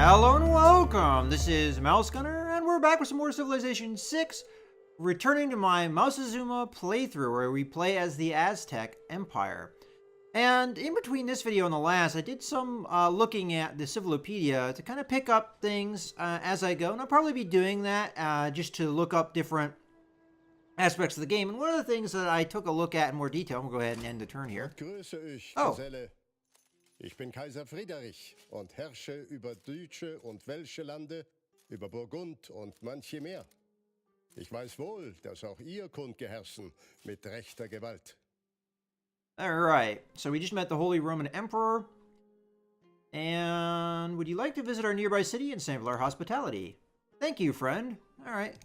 Hello and welcome! This is Mouse Gunner, and we're back with some more Civilization 6, returning to my Mouseazuma playthrough, where we play as the Aztec Empire. And in between this video and the last, I did some looking at the Civilopedia to kind of pick up things as I go, and I'll probably be doing that just to look up different aspects of the game. And one of the things that I took a look at in more detail, I'm going to go ahead and end the turn here. Oh. Ich bin Kaiser Friedrich und herrsche über deutsche und welsche Lande, über Burgund und manche mehr. Ich weiß wohl, dass auch ihr könnt herrschen mit rechter Gewalt. Alright, so we just met the Holy Roman Emperor. And would you like to visit our nearby city and sample our hospitality? Thank you, friend. Alright.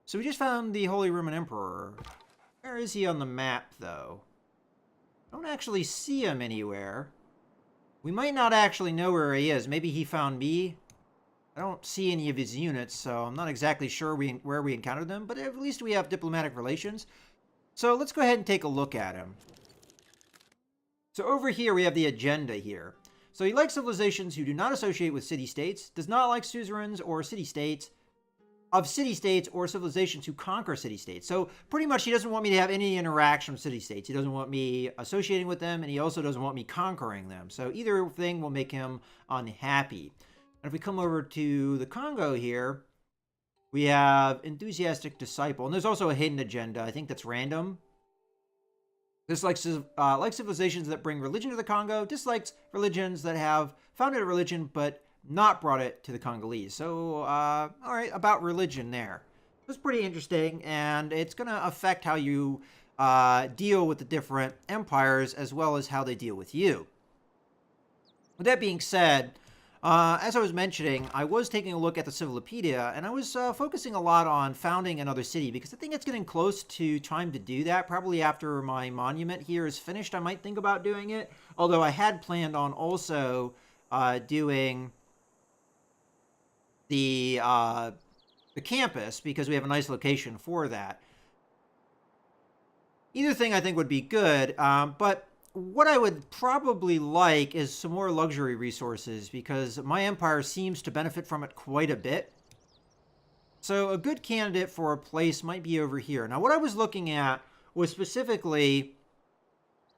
So we just found the Holy Roman Emperor. Where is he on the map, though? I don't actually see him anywhere. We might not actually know where he is. Maybe he found me. I don't see any of his units, so I'm not exactly sure where we encountered them, but at least we have diplomatic relations. So let's go ahead and take a look at him. So over here we have the agenda here. So he likes civilizations who do not associate with city-states, does not like suzerains or city-states, of city-states or civilizations who conquer city-states. So pretty much he doesn't want me to have any interaction with city-states. He doesn't want me associating with them, and he also doesn't want me conquering them. So either thing will make him unhappy. And if we come over to the Congo here, we have enthusiastic disciple. And there's also a hidden agenda. I think that's random. This likes civilizations that bring religion to the Congo, dislikes religions that have founded a religion but not brought it to the Congolese. So, all right, about religion there. It's pretty interesting, and it's going to affect how you deal with the different empires as well as how they deal with you. With that being said, as I was mentioning, I was taking a look at the Civilopedia, and I was focusing a lot on founding another city, because I think it's getting close to time to do that. Probably after my monument here is finished, I might think about doing it. Although I had planned on also doing the campus, because we have a nice location for that. Either thing I think would be good, but what I would probably like is some more luxury resources, because my empire seems to benefit from it quite a bit. So a good candidate for a place might be over here. Now what I was looking at was specifically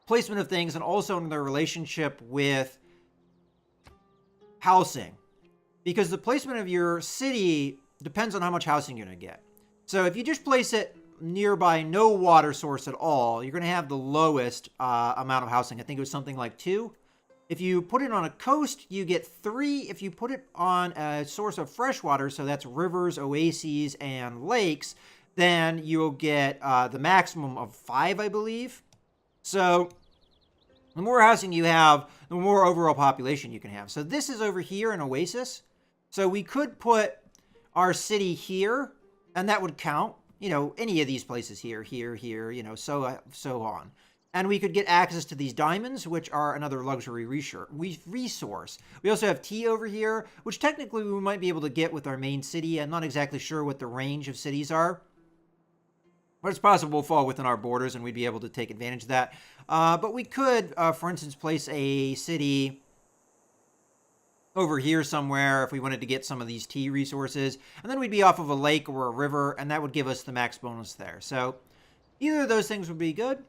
placement of things, and also in their relationship with housing. Because the placement of your city depends on how much housing you're going to get. So if you just place it nearby no water source at all, you're going to have the lowest amount of housing. I think it was something like 2. If you put it on a coast, you get 3. If you put it on a source of fresh water, so that's rivers, oases, and lakes, then you'll get the maximum of 5, I believe. So the more housing you have, the more overall population you can have. So this is over here, an oasis. So we could put our city here, and that would count. You know, any of these places here, you know, so on. And we could get access to these diamonds, which are another luxury resource. We also have tea over here, which technically we might be able to get with our main city. I'm not exactly sure what the range of cities are, but it's possible we'll fall within our borders and we'd be able to take advantage of that. But we could, for instance, place a city over here somewhere if we wanted to get some of these tea resources. And then we'd be off of a lake or a river, and that would give us the max bonus there. So either of those things would be good. All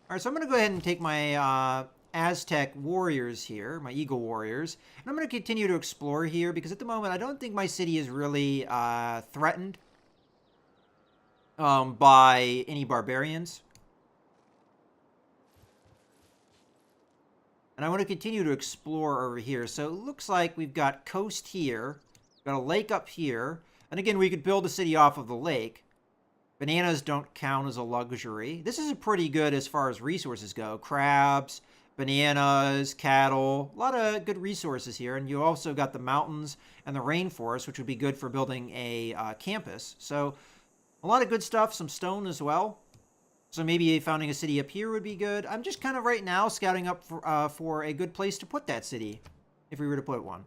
right, so I'm going to go ahead and take my Aztec warriors here, my eagle warriors. And I'm going to continue to explore here, because at the moment I don't think my city is really threatened by any barbarians. And I want to continue to explore over here. So it looks like we've got coast here. We've got a lake up here. And again, we could build a city off of the lake. Bananas don't count as a luxury. This is pretty good as far as resources go. Crabs, bananas, cattle. A lot of good resources here. And you also got the mountains and the rainforest, which would be good for building a campus. So a lot of good stuff. Some stone as well. So maybe founding a city up here would be good. I'm just kind of right now scouting up for a good place to put that city, if we were to put one.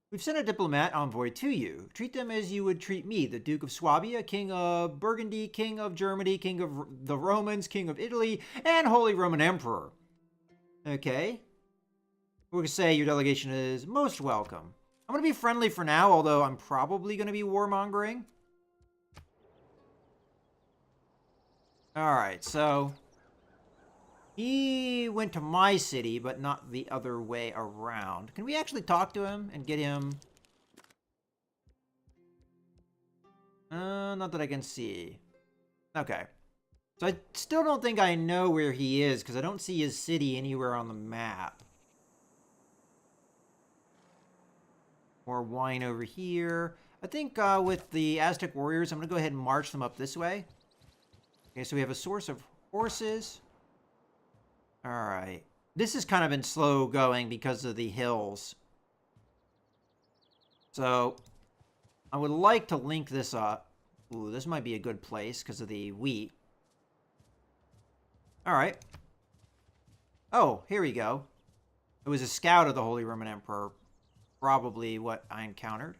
We've sent a diplomat envoy to you. Treat them as you would treat me, the Duke of Swabia, King of Burgundy, King of Germany, King of the Romans, King of Italy, and Holy Roman Emperor. Okay. We could say your delegation is most welcome. I'm going to be friendly for now, although I'm probably going to be warmongering. Alright, so he went to my city, but not the other way around. Can we actually talk to him and get him? Not that I can see. Okay. So I still don't think I know where he is, because I don't see his city anywhere on the map. More wine over here. I think with the Aztec warriors, I'm going to go ahead and march them up this way. Okay, so we have a source of horses. Alright. This has kind of been slow going because of the hills. So, I would like to link this up. Ooh, this might be a good place because of the wheat. Alright. Oh, here we go. It was a scout of the Holy Roman Emperor. Probably what I encountered.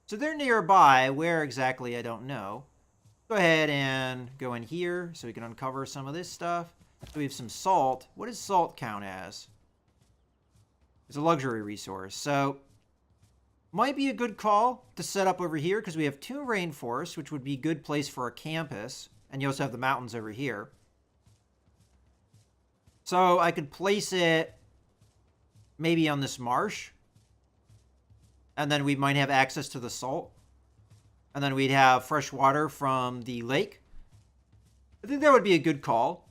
So they're nearby. Where exactly, I don't know. Go ahead and go in here so we can uncover some of this stuff. So we have some salt. What does salt count as? It's a luxury resource. So, might be a good call to set up over here because we have 2 rainforests, which would be a good place for a campus. And you also have the mountains over here. So, I could place it maybe on this marsh. And then we might have access to the salt. And then we'd have fresh water from the lake. I think that would be a good call.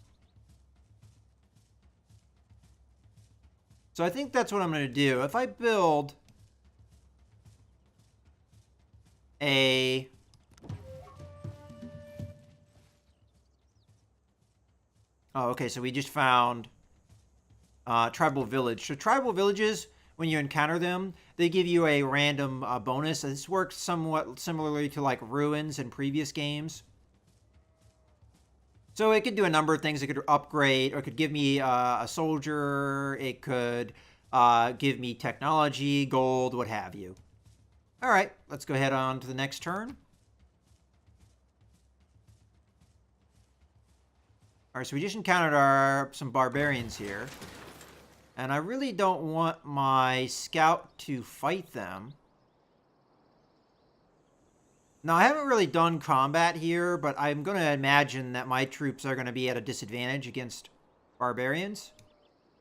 So I think that's what I'm going to do. If I build a... Oh, okay, so we just found tribal village. So tribal villages, when you encounter them, they give you a random bonus. This works somewhat similarly to like ruins in previous games. So it could do a number of things. It could upgrade, or it could give me a soldier. It could give me technology, gold, what have you. All right, let's go ahead on to the next turn. All right, so we just encountered some barbarians here. And I really don't want my scout to fight them. Now, I haven't really done combat here, but I'm going to imagine that my troops are going to be at a disadvantage against barbarians.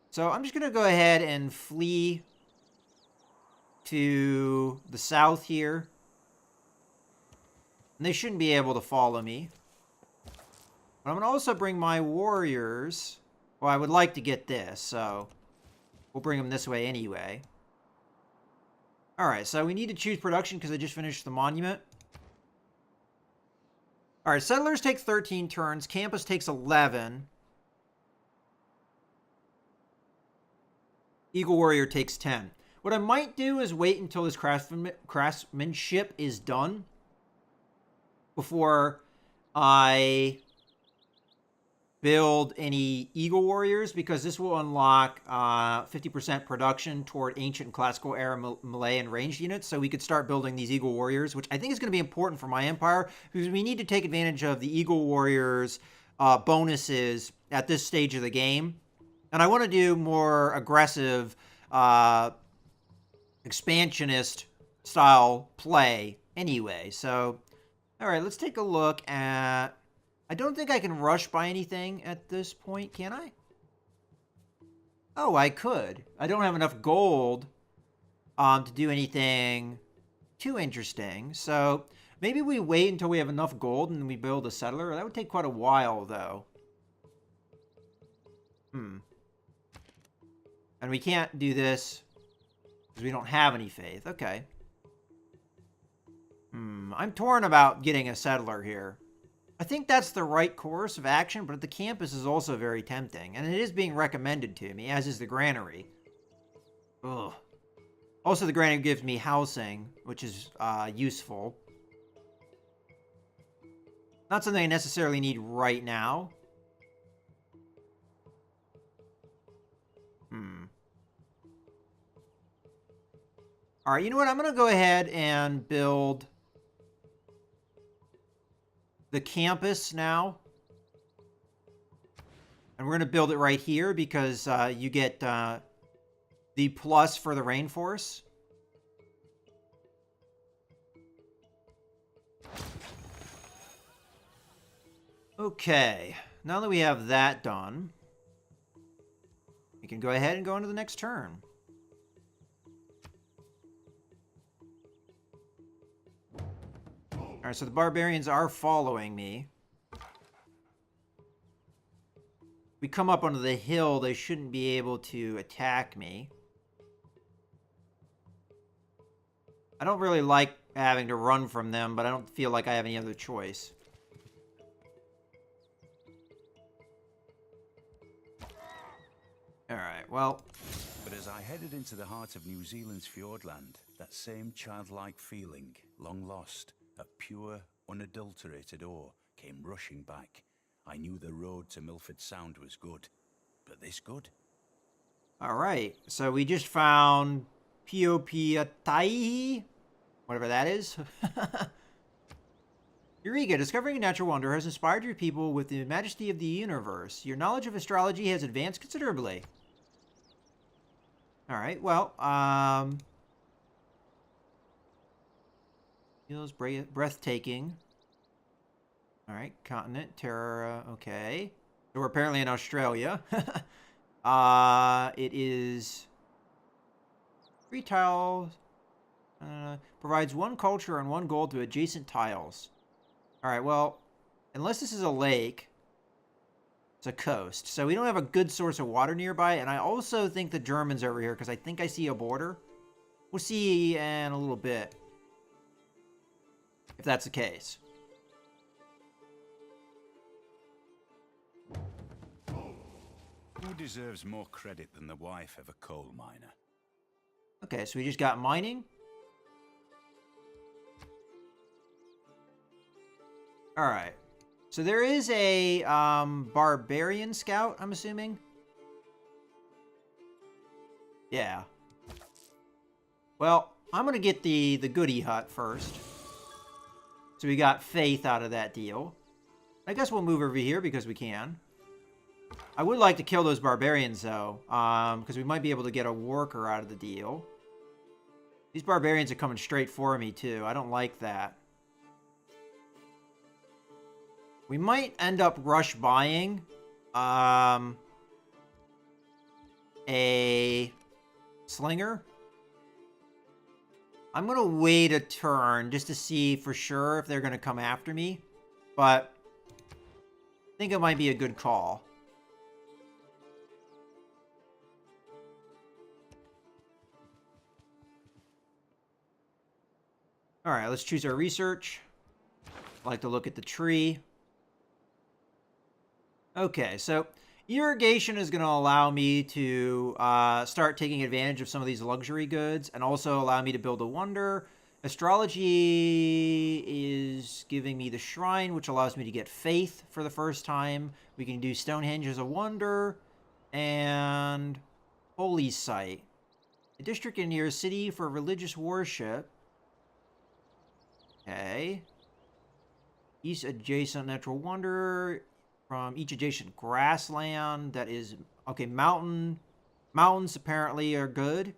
So I'm just going to go ahead and flee to the south here. And they shouldn't be able to follow me. But I'm going to also bring my warriors. Well, I would like to get this, so we'll bring them this way anyway. Alright, so we need to choose production because I just finished the monument. Alright, settlers take 13 turns. Campus takes 11. Eagle Warrior takes 10. What I might do is wait until this craftsmanship is done before I build any Eagle Warriors, because this will unlock 50% production toward ancient and classical era melee and ranged units. So we could start building these Eagle Warriors, which I think is going to be important for my empire, because we need to take advantage of the Eagle Warriors bonuses at this stage of the game. And I want to do more aggressive expansionist style play anyway. So, all right, let's take a look at... I don't think I can rush by anything at this point, can I? Oh, I could. I don't have enough gold to do anything too interesting. So maybe we wait until we have enough gold and we build a settler. That would take quite a while, though. And we can't do this because we don't have any faith. Okay. I'm torn about getting a settler here. I think that's the right course of action, but the campus is also very tempting, and it is being recommended to me, as is the granary. Ugh. Also, the granary gives me housing, which is useful. Not something I necessarily need right now. Alright, you know what? I'm going to go ahead and build the campus now. And we're going to build it right here because you get the plus for the rainforest. Okay, now that we have that done, we can go ahead and go into the next turn. Alright, so the barbarians are following me. If we come up onto the hill, they shouldn't be able to attack me. I don't really like having to run from them, but I don't feel like I have any other choice. Alright, well... But as I headed into the heart of New Zealand's fjordland, that same childlike feeling, long lost, of pure, unadulterated awe, came rushing back. I knew the road to Milford Sound was good, but this good? Alright, so we just found Piopiatai, whatever that is. Eureka, discovering a natural wonder has inspired your people with the majesty of the universe. Your knowledge of astrology has advanced considerably. Alright, well, feels breathtaking. Alright, continent, Terra, okay. So we're apparently in Australia. It is 3 tiles. Provides 1 culture and 1 gold to adjacent tiles. Alright, well, unless this is a lake, it's a coast. So we don't have a good source of water nearby. And I also think the Germans are over here because I think I see a border. We'll see in a little bit if that's the case. Who deserves more credit than the wife of a coal miner? Okay, so we just got mining. Alright. So there is a barbarian scout, I'm assuming. Yeah. Well, I'm going to get the goodie hut first. So we got faith out of that deal. I guess we'll move over here because we can. I would like to kill those barbarians, though, because we might be able to get a worker out of the deal. These barbarians are coming straight for me, too. I don't like that. We might end up rush buying a slinger. I'm going to wait a turn just to see for sure if they're going to come after me. But I think it might be a good call. Alright, let's choose our research. I like to look at the tree. Okay, so irrigation is going to allow me to start taking advantage of some of these luxury goods and also allow me to build a wonder. Astrology is giving me the shrine, which allows me to get faith for the first time. We can do Stonehenge as a wonder and holy site. A district in your city for religious worship. Okay. Each adjacent natural wonder from each adjacent grassland that is... Okay, mountains apparently are good.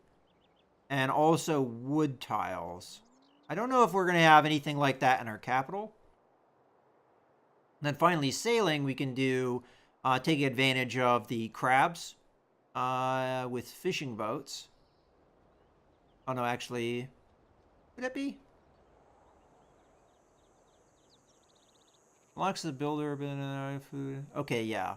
And also wood tiles. I don't know if we're going to have anything like that in our capital. And then finally, sailing, we can do... take advantage of the crabs with fishing boats. Oh, no, actually... Would that be? Locks the builder, food. Okay, yeah.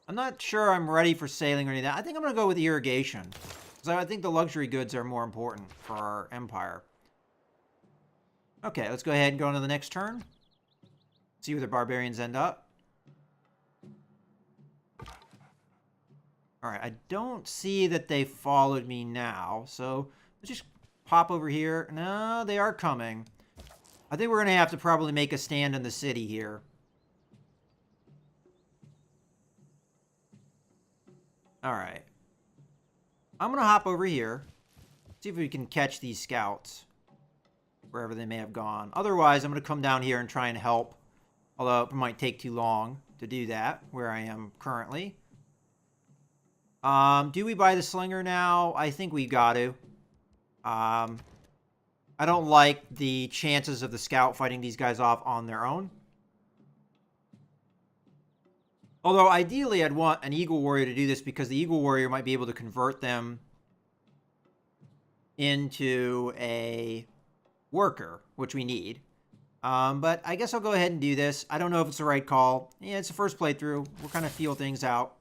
I'm not sure I'm ready for sailing or anything. I think I'm going to go with irrigation. Because I think the luxury goods are more important for our empire. Okay, let's go ahead and go on to the next turn. See where the barbarians end up. Alright, I don't see that they followed me now. So, let's just... pop over here. No, they are coming. I think we're going to have to probably make a stand in the city here. Alright. I'm going to hop over here. See if we can catch these scouts. Wherever they may have gone. Otherwise, I'm going to come down here and try and help. Although it might take too long. to do that where I am currently. Do we buy the slinger now? I think we got to. I don't like the chances of the scout fighting these guys off on their own. Although, ideally, I'd want an Eagle Warrior to do this because the Eagle Warrior might be able to convert them into a worker, which we need. But I guess I'll go ahead and do this. I don't know if it's the right call. Yeah, it's the first playthrough. We'll kind of feel things out.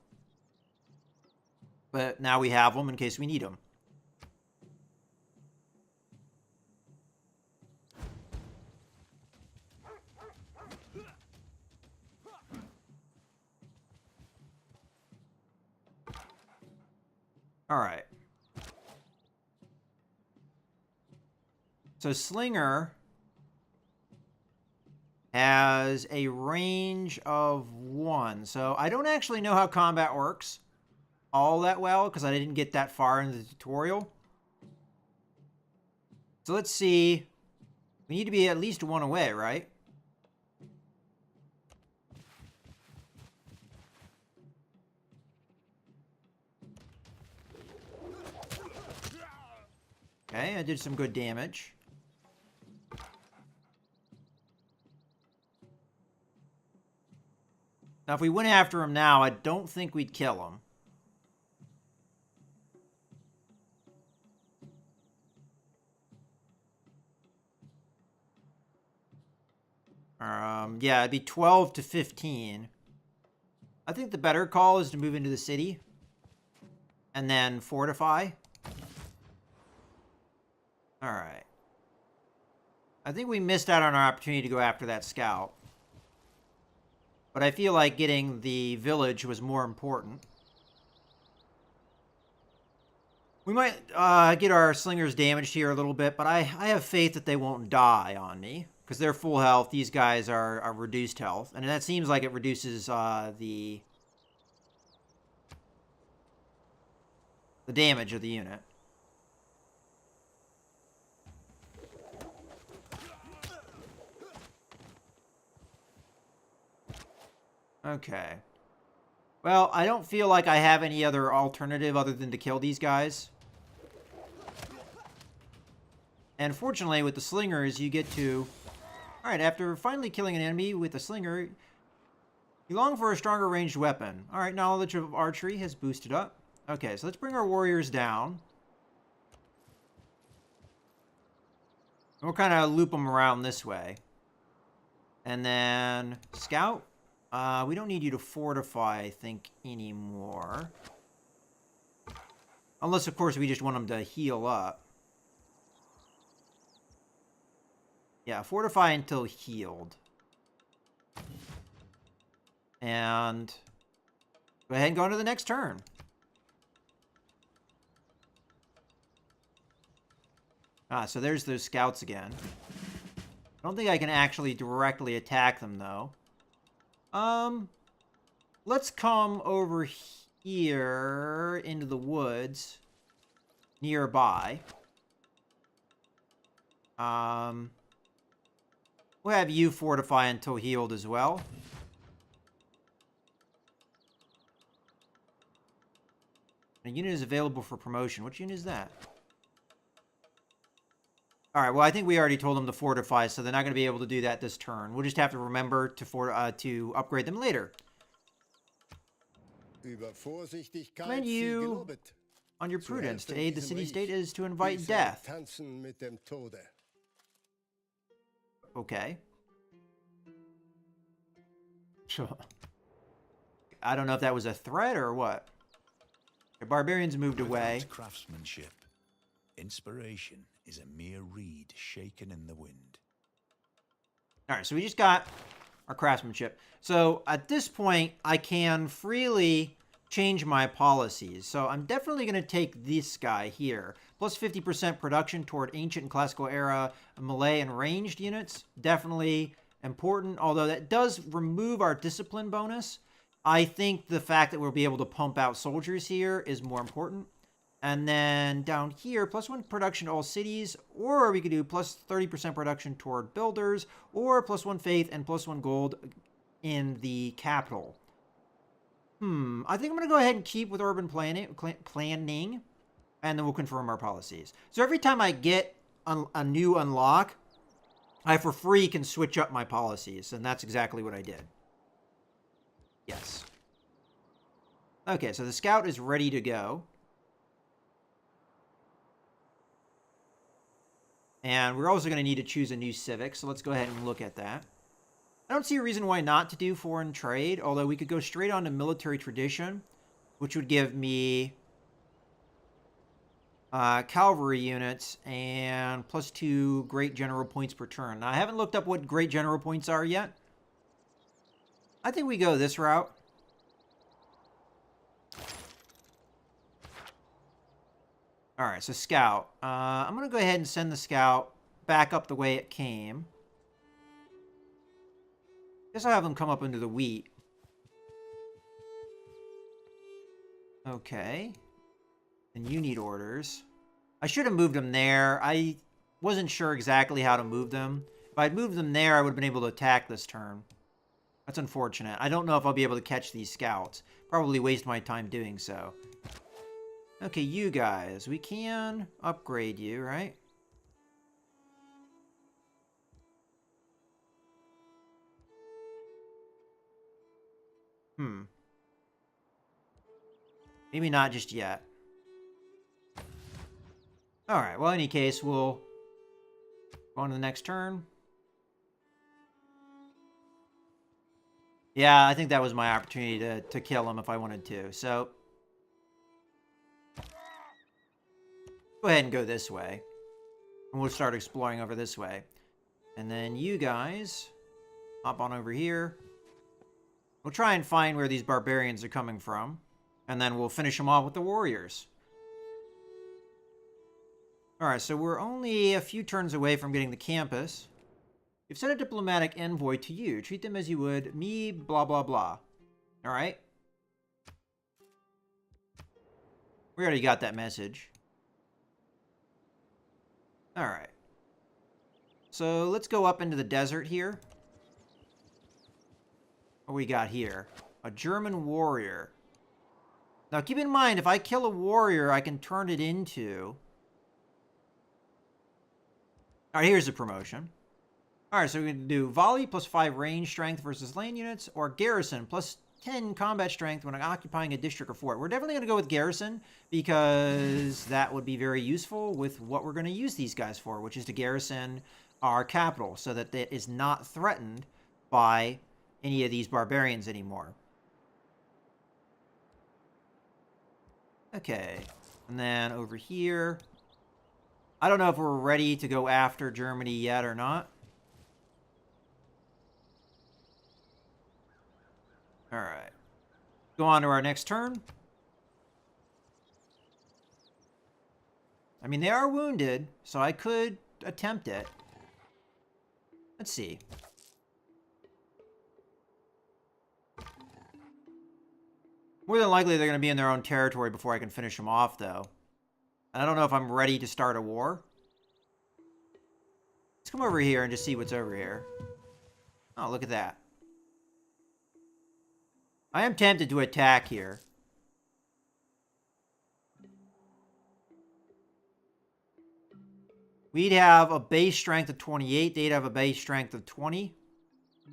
But now we have them in case we need them. All right. So Slinger has a range of 1. So I don't actually know how combat works all that well because I didn't get that far in the tutorial. So let's see. We need to be at least 1 away, right? Okay, I did some good damage. Now, if we went after him now, I don't think we'd kill him. Yeah, it'd be 12 to 15. I think the better call is to move into the city and then fortify. All right. I think we missed out on our opportunity to go after that scout. But I feel like getting the village was more important. We might get our slingers damaged here a little bit, but I have faith that they won't die on me. Because they're full health. These guys are reduced health. And that seems like it reduces the damage of the unit. Okay. Well, I don't feel like I have any other alternative other than to kill these guys. And fortunately, with the slingers, you get to... Alright, after finally killing an enemy with a slinger, you long for a stronger ranged weapon. Alright, knowledge of archery has boosted up. Okay, so let's bring our warriors down. And we'll kind of loop them around this way. And then, scout. We don't need you to fortify, I think, anymore. Unless, of course, we just want them to heal up. Yeah, fortify until healed. And go ahead and go into the next turn. So there's those scouts again. I don't think I can actually directly attack them, though. Let's come over here into the woods nearby. We'll have you fortify until healed as well. A unit is available for promotion. Which unit is that? Alright, well, I think we already told them to fortify, so they're not going to be able to do that this turn. We'll just have to remember to upgrade them later. Commend you on your prudence. To aid the city-state is to invite death. Okay. Sure. I don't know if that was a threat or what. The barbarians moved away. Craftsmanship. Inspiration is a mere reed shaken in the wind. All right, so we just got our craftsmanship. So at this point, I can freely change my policies. So I'm definitely going to take this guy here. Plus 50% production toward ancient and classical era melee and ranged units. Definitely important, although that does remove our discipline bonus. I think the fact that we'll be able to pump out soldiers here is more important. And then down here, plus 1 production to all cities, or we could do plus 30% production toward builders, or plus 1 faith and plus 1 gold in the capital. I think I'm going to go ahead and keep with urban planning, and then we'll confirm our policies. So every time I get a new unlock, I for free can switch up my policies, and that's exactly what I did. Yes. Okay, so the scout is ready to go. And we're also going to need to choose a new civic, so let's go ahead and look at that. I don't see a reason why not to do foreign trade, although we could go straight on to military tradition, which would give me cavalry units and +2 great general points per turn. Now, I haven't looked up what great general points are yet. I think we go this route. All right, so scout. I'm going to go ahead and send the scout back up the way it came. Guess I'll have them come up into the wheat. Okay. And you need orders. I should have moved them there. I wasn't sure exactly how to move them. If I'd moved them there, I would have been able to attack this turn. That's unfortunate. I don't know if I'll be able to catch these scouts. Probably waste my time doing so. Okay, you guys. We can upgrade you, right? Maybe not just yet. Alright, well, in any case, we'll go on to the next turn. Yeah, I think that was my opportunity to kill him if I wanted to. So, go ahead and go this way. And we'll start exploring over this way. And then you guys, hop on over here. We'll try and find where these barbarians are coming from. And then we'll finish them off with the warriors. Alright, so we're only a few turns away from getting the campus. You've sent a diplomatic envoy to you. Treat them as you would me, blah, blah, blah. Alright. We already got that message. Alright. So let's go up into the desert here. What we got here? A German warrior. Now keep in mind, if I kill a warrior, I can turn it into... Alright, here's a promotion. Alright, so we're going to do volley +5 range strength versus lane units, or garrison +10 combat strength when occupying a district or fort. We're definitely going to go with garrison, because that would be very useful with what we're going to use these guys for, which is to garrison our capital, so that it is not threatened by any of these barbarians anymore. Okay, and then over here... I don't know if we're ready to go after Germany yet or not. Alright. Go on to our next turn. I mean, they are wounded, so I could attempt it. Let's see. More than likely, they're going to be in their own territory before I can finish them off, though. And I don't know if I'm ready to start a war. Let's come over here and just see what's over here. Oh, look at that. I am tempted to attack here. We'd have a base strength of 28. They'd have a base strength of 20.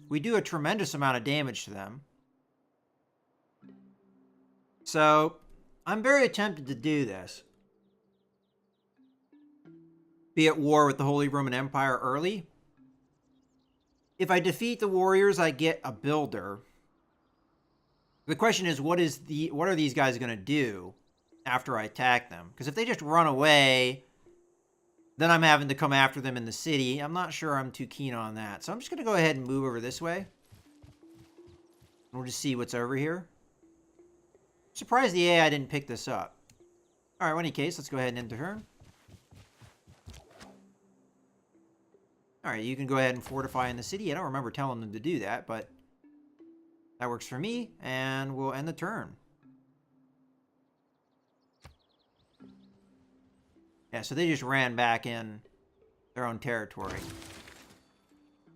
We do a tremendous amount of damage to them. So, I'm very tempted to do this. Be at war with the Holy Roman Empire early. If I defeat the warriors, I get a builder. The question is, what are these guys going to do after I attack them? Because if they just run away, then I'm having to come after them in the city. I'm not sure I'm too keen on that. So I'm just going to go ahead and move over this way. We'll just see what's over here. Surprised the AI didn't pick this up. Alright, in any case, let's go ahead and end the turn. Alright, you can go ahead and fortify in the city. I don't remember telling them to do that, but that works for me, and we'll end the turn. Yeah, so they just ran back in their own territory.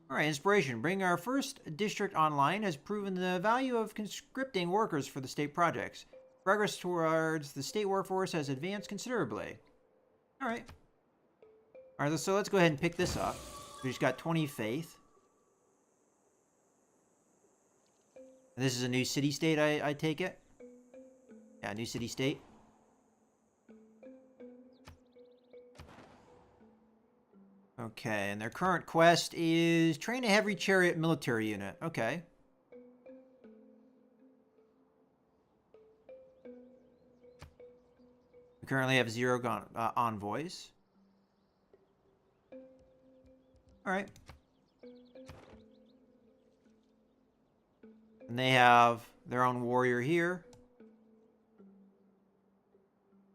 All right, inspiration. Bringing our first district online has proven the value of conscripting workers for the state projects. Progress towards the state workforce has advanced considerably. All right. All right, so let's go ahead and pick this up. We just got 20 faith. And this is a new city-state, I take it? Yeah, new city-state. Okay, and their current quest is train a heavy chariot military unit. Okay. We currently have 0 envoys. All right. And they have their own warrior here.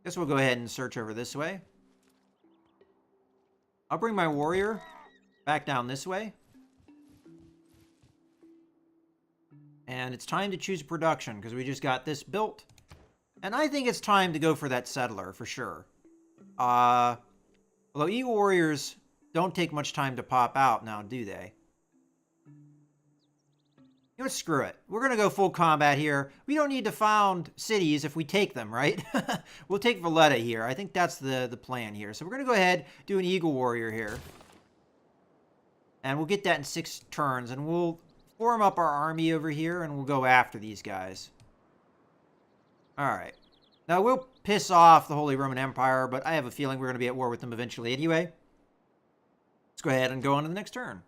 Guess we'll go ahead and search over this way. I'll bring my warrior back down this way. And it's time to choose production because we just got this built. And I think it's time to go for that settler for sure. Although Eagle Warriors don't take much time to pop out now, do they? You know what, screw it. We're going to go full combat here. We don't need to found cities if we take them, right? We'll take Valletta here. I think that's the plan here. So we're going to go ahead, do an Eagle Warrior here. And we'll get that in 6 turns. And we'll form up our army over here and we'll go after these guys. Alright. Now we'll piss off the Holy Roman Empire, but I have a feeling we're going to be at war with them eventually anyway. Let's go ahead and go on to the next turn.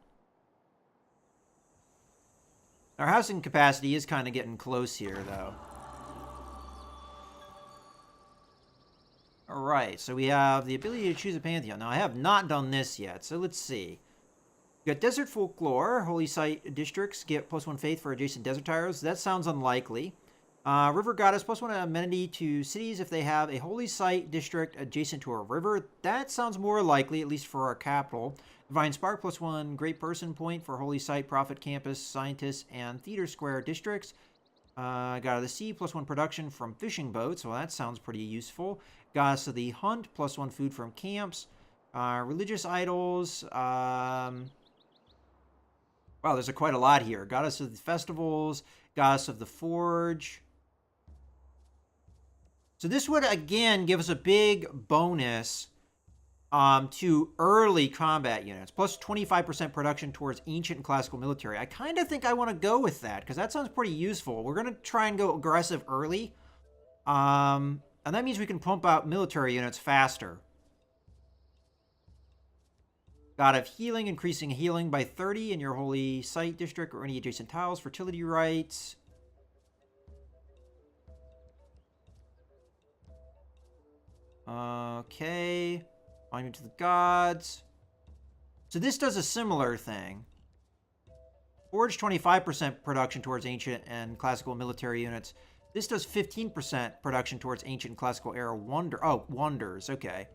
Our housing capacity is kind of getting close here, though. Alright, so we have the ability to choose a pantheon. Now, I have not done this yet, so let's see. We got Desert Folklore. Holy Site districts get +1 faith for adjacent desert tiles. That sounds unlikely. River Goddess, +1 amenity to cities if they have a Holy Site district adjacent to a river. That sounds more likely, at least for our capital. Divine Spark, +1 Great Person point for Holy Site, Prophet Campus, Scientist, and Theater Square districts. God of the Sea, +1 production from fishing boats. Well, that sounds pretty useful. Goddess of the Hunt, +1 food from camps. Religious idols. Wow, there's quite a lot here. Goddess of the Festivals, Goddess of the Forge. So this would, again, give us a big bonus to early combat units. Plus 25% production towards ancient and classical military. I kind of think I want to go with that, because that sounds pretty useful. We're going to try and go aggressive early. And that means we can pump out military units faster. God of Healing, increasing healing by 30 in your Holy Site district or any adjacent tiles. Fertility rights. Okay. Monument to the Gods. So this does a similar thing. Forge 25% production towards ancient and classical military units. This does 15% production towards ancient and classical era wonders. Okay.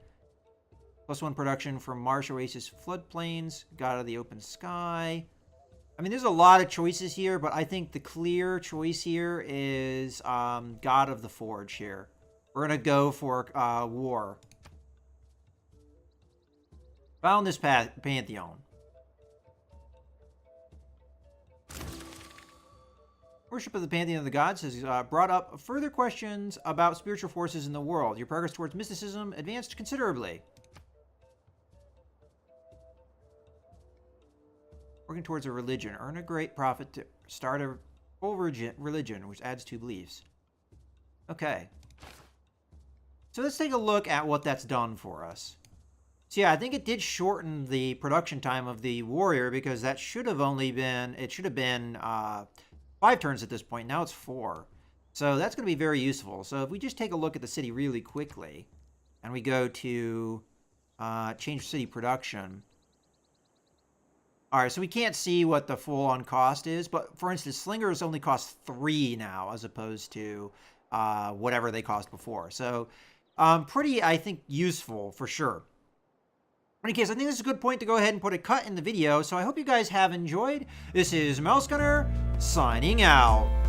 +1 production from Marsh Oasis Floodplains. God of the Open Sky. I mean, there's a lot of choices here, but I think the clear choice here is God of the Forge here. We're going to go for war. Found this pantheon. Worship of the Pantheon of the Gods has brought up further questions about spiritual forces in the world. Your progress towards mysticism advanced considerably. Working towards a religion. Earn a great profit to start a full religion, which adds 2 beliefs. Okay. So let's take a look at what that's done for us. So yeah, I think it did shorten the production time of the warrior, because that should have only been, it should have been 5 turns at this point. Now it's 4. So that's going to be very useful. So if we just take a look at the city really quickly, and we go to change city production. All right, so we can't see what the full-on cost is, but for instance, slingers only cost 3 now, as opposed to whatever they cost before. So pretty, I think, useful for sure. In any case, I think this is a good point to go ahead and put a cut in the video, so I hope you guys have enjoyed. This is Mouse Gunner, signing out.